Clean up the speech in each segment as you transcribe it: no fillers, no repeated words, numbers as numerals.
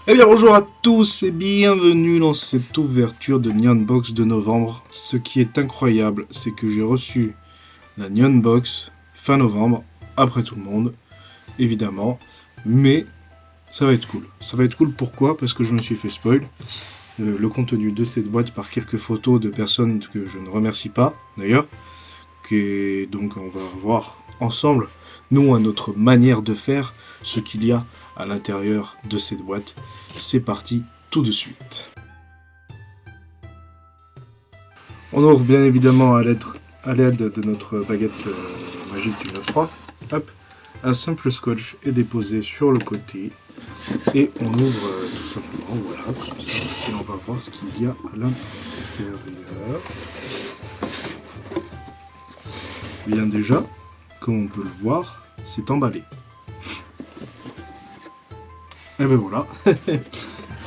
Eh bien bonjour à tous et bienvenue dans cette ouverture de Nyan Box de novembre. Ce qui est incroyable, c'est que j'ai reçu la Nyan Box fin novembre, après tout le monde, évidemment. Mais ça va être cool. Ça va être cool pourquoi? Parce que je me suis fait spoil le contenu de cette boîte par quelques photos de personnes que je ne remercie pas d'ailleurs. Donc on va voir ensemble, nous à notre manière de faire, ce qu'il y a à l'intérieur de cette boîte. C'est parti tout de suite. On ouvre bien évidemment à l'aide de notre baguette magique du 9-3. Hop, un simple scotch est déposé sur le côté et on ouvre tout simplement, voilà, comme ça, et on va voir ce qu'il y a à l'intérieur. Bien déjà, comme on peut le voir, c'est emballé. Et ben voilà,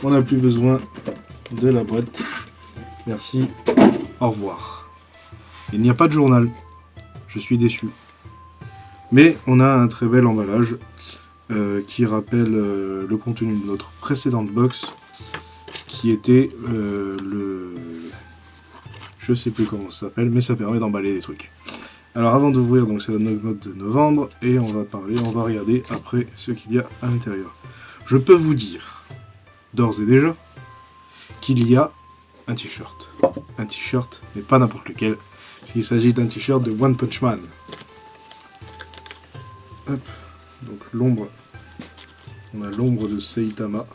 on n'a plus besoin de la boîte. Merci, au revoir. Il n'y a pas de journal, je suis déçu. Mais on a un très bel emballage qui rappelle le contenu de notre précédente box, qui était le... Je sais plus comment ça s'appelle, mais ça permet d'emballer des trucs. Alors avant d'ouvrir, donc c'est la note de novembre, et on va regarder après ce qu'il y a à l'intérieur. Je peux vous dire, d'ores et déjà, qu'il y a un t-shirt. Un t-shirt, mais pas n'importe lequel, parce qu'il s'agit d'un t-shirt de One Punch Man. Hop, donc l'ombre, on a l'ombre de Saitama,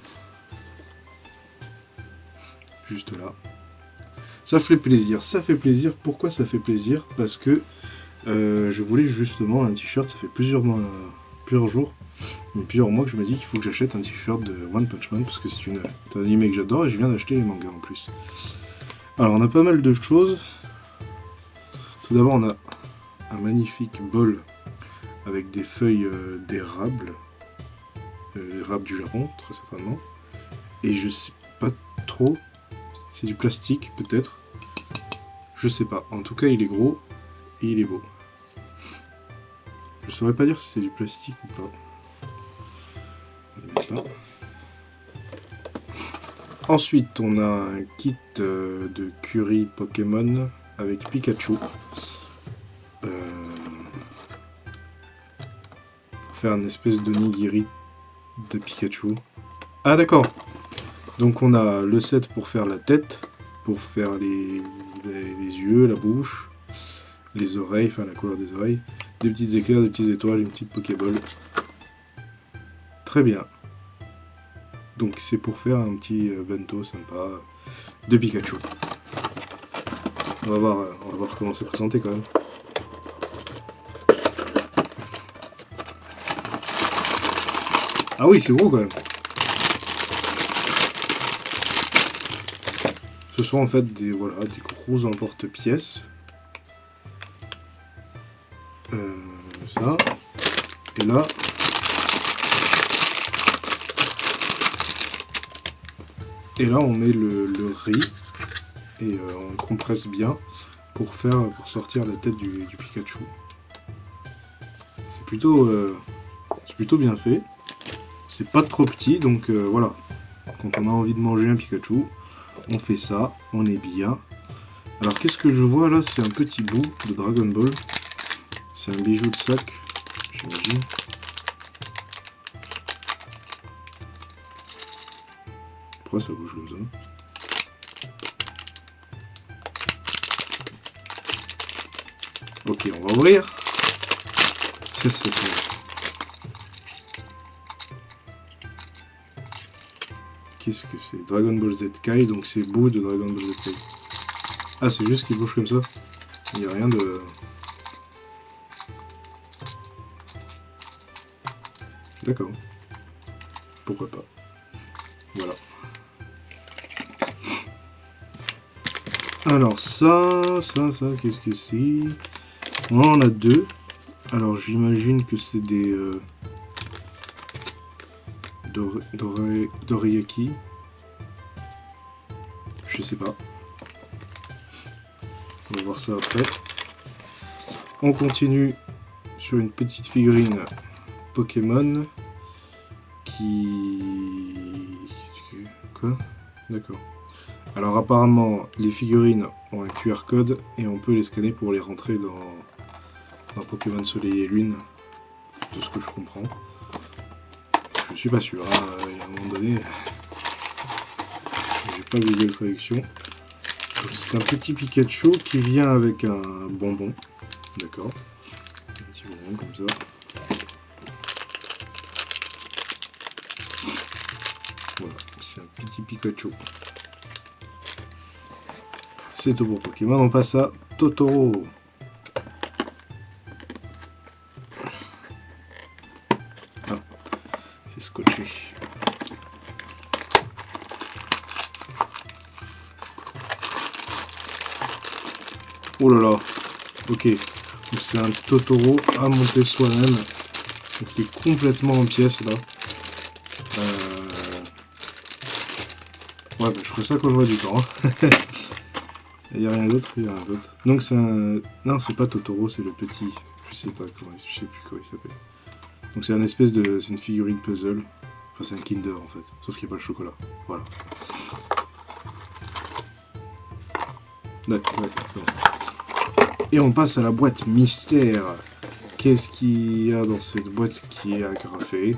juste là. Ça fait plaisir, pourquoi ça fait plaisir? Parce que je voulais justement un t-shirt, ça fait plusieurs jours, plusieurs mois que je me dis qu'il faut que j'achète un t-shirt de One Punch Man, parce que c'est un anime que j'adore et je viens d'acheter les mangas en plus. Alors on a pas mal de choses. Tout d'abord on a un magnifique bol avec des feuilles d'érable, érable du Japon très certainement, et je sais pas trop, c'est du plastique peut-être, je sais pas, en tout cas il est gros et il est beau. Je saurais pas dire si c'est du plastique ou pas. Ensuite, on a un kit de curry Pokémon avec Pikachu. Pour faire une espèce de nigiri de Pikachu. Ah d'accord. Donc on a le set pour faire la tête, pour faire les yeux, la bouche, les oreilles, enfin la couleur des oreilles, des petites éclairs, des petites étoiles, une petite Pokéball. Très bien. Donc c'est pour faire un petit bento sympa de Pikachu. On va voir comment c'est présenté quand même. Ah oui, c'est gros quand même. Ce sont en fait des gros emporte-pièces. Ça. Et là. Et là, on met le riz et on compresse bien pour sortir la tête du Pikachu. C'est plutôt bien fait. C'est pas trop petit, donc voilà. Quand on a envie de manger un Pikachu, on fait ça, on est bien. Alors qu'est-ce que je vois là? C'est un petit bout de Dragon Ball. C'est un bijou de sac, j'imagine. Pourquoi ça bouge comme ça? Ok, on va ouvrir. Qu'est-ce que c'est? Dragon Ball Z Kai, donc c'est bout de Dragon Ball Z Kai. Ah, c'est juste qu'il bouge comme ça. Il n'y a rien de... D'accord. Pourquoi pas. Voilà. Alors ça, qu'est-ce que c'est? On en a deux. Alors j'imagine que c'est des dorayaki. Je sais pas. On va voir ça après. On continue sur une petite figurine Pokémon qui quoi. D'accord. Alors apparemment, les figurines ont un QR code et on peut les scanner pour les rentrer dans Pokémon Soleil et Lune, de ce que je comprends. Je suis pas sûr, hein. Il y a un moment donné, j'ai pas Google Traduction. C'est un petit Pikachu qui vient avec un bonbon, d'accord. Un petit bonbon comme ça. Voilà, c'est un petit Pikachu. C'est tout pour Pokémon, on passe à Totoro. Ah, c'est scotché. Oh là là, ok. Donc c'est un Totoro à monter soi-même. Donc il est complètement en pièces là. Ouais, bah, je ferai ça quand j'aurai du temps. Hein. Il n'y a rien d'autre, il y a rien d'autre. Donc c'est un... Non, c'est pas Totoro, c'est le petit... Je sais pas comment... Je sais plus comment il s'appelle. Donc c'est un espèce de... C'est une figurine puzzle. Enfin c'est un Kinder en fait. Sauf qu'il n'y a pas le chocolat. Voilà. D'accord, ouais, c'est bon. Et on passe à la boîte mystère. Qu'est-ce qu'il y a dans cette boîte qui est agrafée?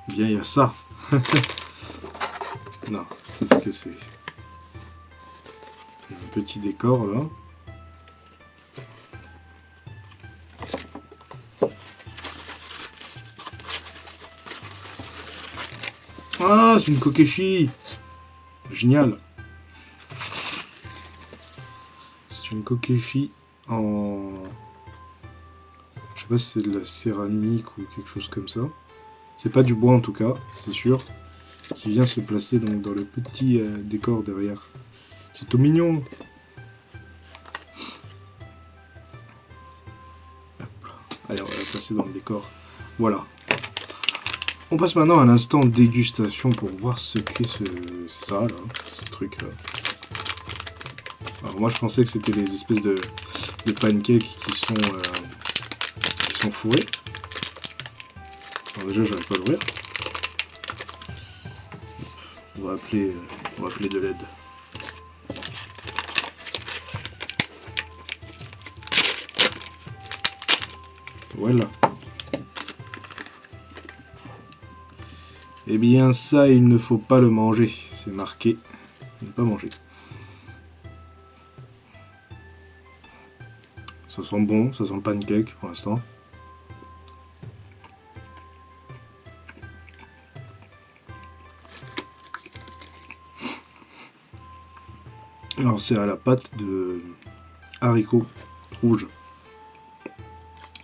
Bien, il y a ça. Non, qu'est-ce que c'est? Un petit décor là. Ah, c'est une Kokeshi. Génial. C'est une Kokeshi en... Je sais pas si c'est de la céramique ou quelque chose comme ça. C'est pas du bois en tout cas, c'est sûr. Qui vient se placer donc dans le petit décor derrière. C'est tout mignon. Allez, on va la placer dans le décor. Voilà. On passe maintenant à l'instant dégustation pour voir ce qu'est ça là, ce truc là. Alors moi je pensais que c'était les espèces de pancakes qui sont fourrés. Alors déjà j'arrive pas à l'ouvrir. On va appeler de l'aide. Voilà. Eh bien ça, il ne faut pas le manger. C'est marqué ne pas manger. Ça sent bon, ça sent le pancake pour l'instant. Alors c'est à la pâte de haricots rouges.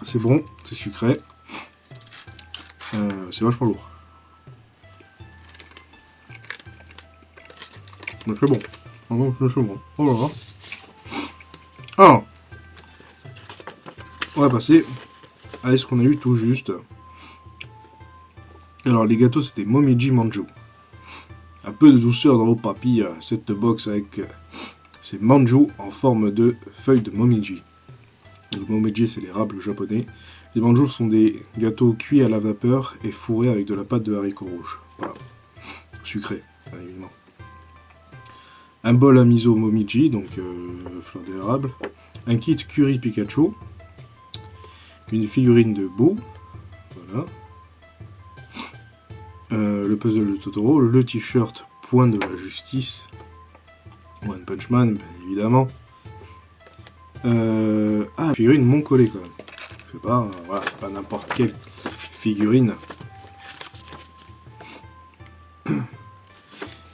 C'est bon, c'est sucré. C'est vachement lourd. Mais c'est bon. C'est bon. Oh là là. Alors, on va passer à ce qu'on a eu tout juste. Alors les gâteaux c'était Momiji Manju. Un peu de douceur dans vos papilles, cette box avec ces manju en forme de feuilles de Momiji. Donc Momiji c'est l'érable japonais. Les manju sont des gâteaux cuits à la vapeur et fourrés avec de la pâte de haricots rouges. Voilà. Sucré, bien évidemment. Un bol à miso Momiji, donc fleur d'érable. Un kit curry Pikachu. Une figurine de Boo. Voilà. Le puzzle de Totoro. Le t-shirt Point de la Justice. One Punch Man, bien évidemment. Figurine Mon Collé quand même. C'est pas, voilà, pas n'importe quelle figurine.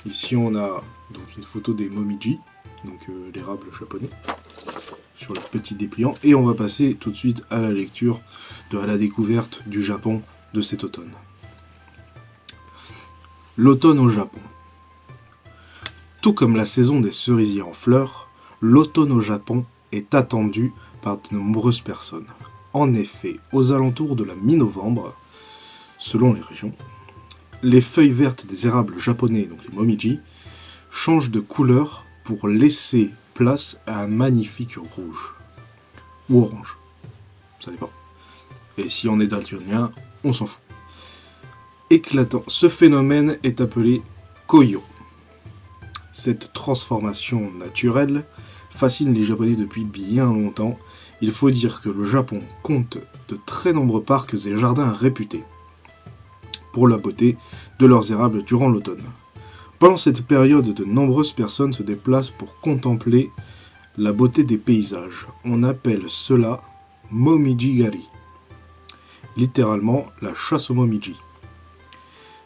Ici on a donc une photo des Momiji, donc l'érable japonais, sur le petit dépliant. Et on va passer tout de suite à la lecture, à la découverte du Japon de cet automne. L'automne au Japon. Tout comme la saison des cerisiers en fleurs, l'automne au Japon est attendu par de nombreuses personnes. En effet, aux alentours de la mi-novembre, selon les régions, les feuilles vertes des érables japonais, donc les Momiji, changent de couleur pour laisser place à un magnifique rouge. Ou orange. Ça dépend. Et si on est daltonien, on s'en fout. Éclatant. Ce phénomène est appelé Koyo. Cette transformation naturelle fascine les Japonais depuis bien longtemps. Il faut dire que le Japon compte de très nombreux parcs et jardins réputés pour la beauté de leurs érables durant l'automne. Pendant cette période, de nombreuses personnes se déplacent pour contempler la beauté des paysages. On appelle cela Momiji-gari, littéralement la chasse au momiji.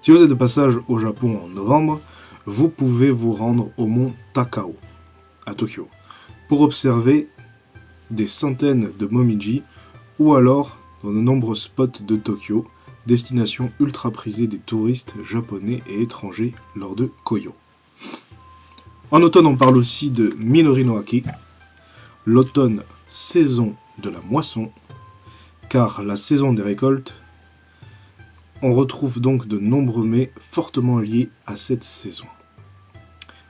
Si vous êtes de passage au Japon en novembre, vous pouvez vous rendre au mont Takao, à Tokyo, pour observer des centaines de momiji, ou alors dans de nombreux spots de Tokyo, destination ultra prisée des touristes japonais et étrangers lors de Koyo. En automne, on parle aussi de Minori no Aki, l'automne, saison de la moisson, car la saison des récoltes, on retrouve donc de nombreux mets fortement liés à cette saison.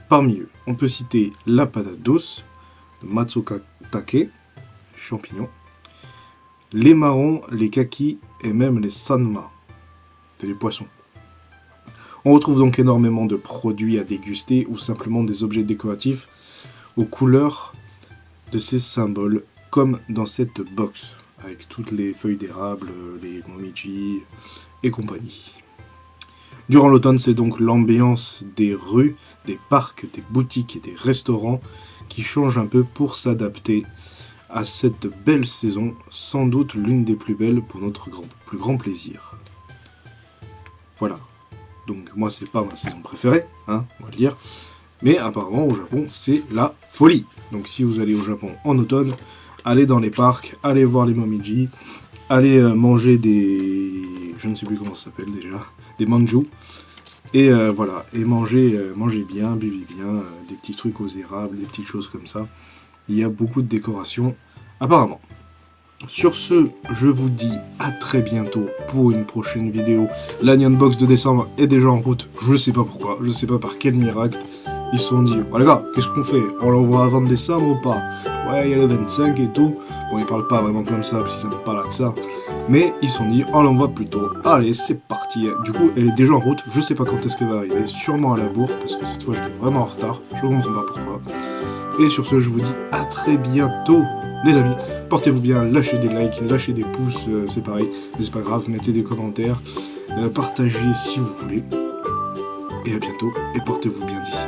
Parmi eux, on peut citer la patate douce, le matsuka take, champignons, les marrons, les kakis et même les sanma, c'est des poissons. On retrouve donc énormément de produits à déguster ou simplement des objets décoratifs aux couleurs de ces symboles, comme dans cette box, avec toutes les feuilles d'érable, les momiji et compagnie. Durant l'automne, c'est donc l'ambiance des rues, des parcs, des boutiques et des restaurants qui change un peu pour s'adapter à cette belle saison, sans doute l'une des plus belles pour notre plus grand plaisir. Voilà. Donc moi, c'est pas ma saison préférée, on va le dire. Mais apparemment, au Japon, c'est la folie. Donc si vous allez au Japon en automne, allez dans les parcs, allez voir les momiji, allez manger des... je ne sais plus comment ça s'appelle déjà, des manju. Et voilà, et mangez bien, buvez bien, des petits trucs aux érables, des petites choses comme ça. Il y a beaucoup de décorations, apparemment. Sur ce, je vous dis à très bientôt pour une prochaine vidéo. L'Anion Box de décembre est déjà en route, je sais pas pourquoi, je sais pas par quel miracle. Ils se sont dit, oh les gars, qu'est-ce qu'on fait? On l'envoie avant décembre ou pas? Ouais, il y a le 25 et tout. Bon, ils parlent pas vraiment comme ça, parce qu'ils savent pas là que ça. Mais ils se sont dit, on l'envoie plus tôt. Allez, c'est parti. Du coup, elle est déjà en route. Je sais pas quand est-ce qu'elle va arriver. Sûrement à la bourre, parce que cette fois, je l'ai vraiment en retard. Je comprends pas pourquoi. Et sur ce, je vous dis à très bientôt, les amis. Portez-vous bien, lâchez des likes, lâchez des pouces, c'est pareil. Mais c'est pas grave, mettez des commentaires. Partagez si vous voulez. Et à bientôt, et portez-vous bien d'ici.